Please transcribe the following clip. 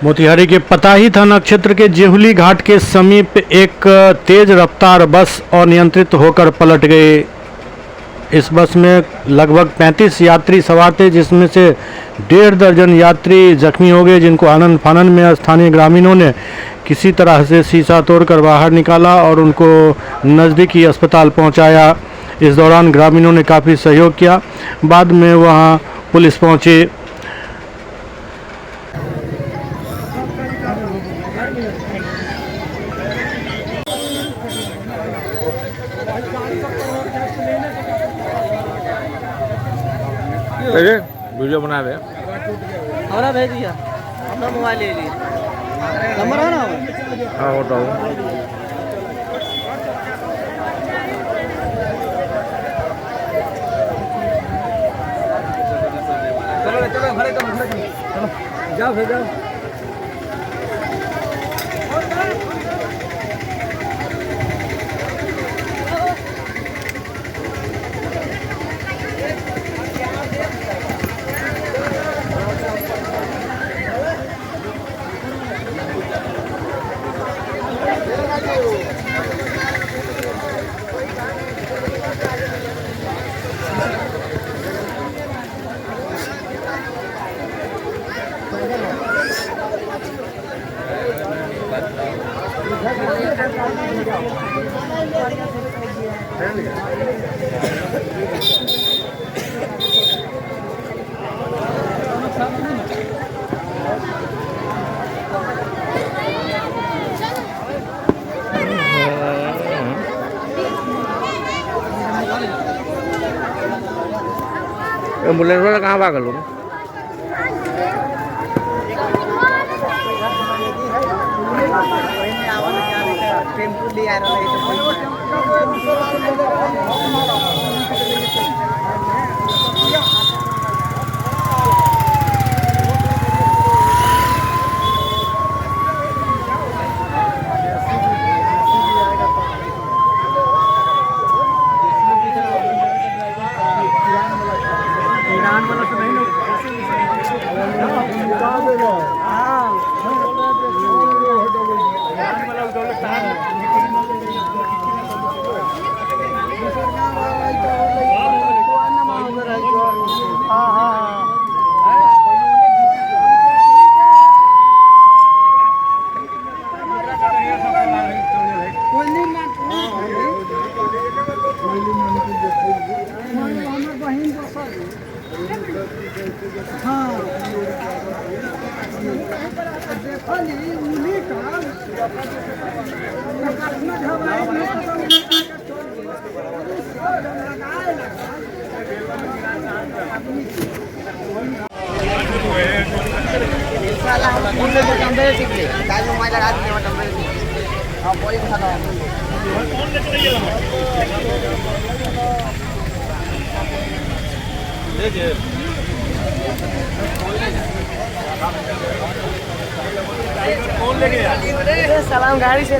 मोतिहारी के पताही थाना क्षेत्र के जेहुली घाट के समीप एक तेज रफ्तार बस अनियंत्रित होकर पलट गई। इस बस में लगभग 35 यात्री सवार थे, जिसमें से 1.5 दर्जन यात्री जख्मी हो गए, जिनको आनन फानन में स्थानीय ग्रामीणों ने किसी तरह से शीशा तोड़कर बाहर निकाला और उनको नज़दीकी अस्पताल पहुंचाया। इस दौरान ग्रामीणों ने काफ़ी सहयोग किया। बाद में वहां पुलिस पहुंची। वीडियो बना रहे हमारा भेज दिया, अपना मोबाइल ले लिए, नंबर है ना? हाँ बताओ। चलो चलो घरे चलो जाओ भेजो। एम्बुलेंस वाला कहाँ भाग लोग? टेम्पू ले आ रहा है। सलाम गाड़ी से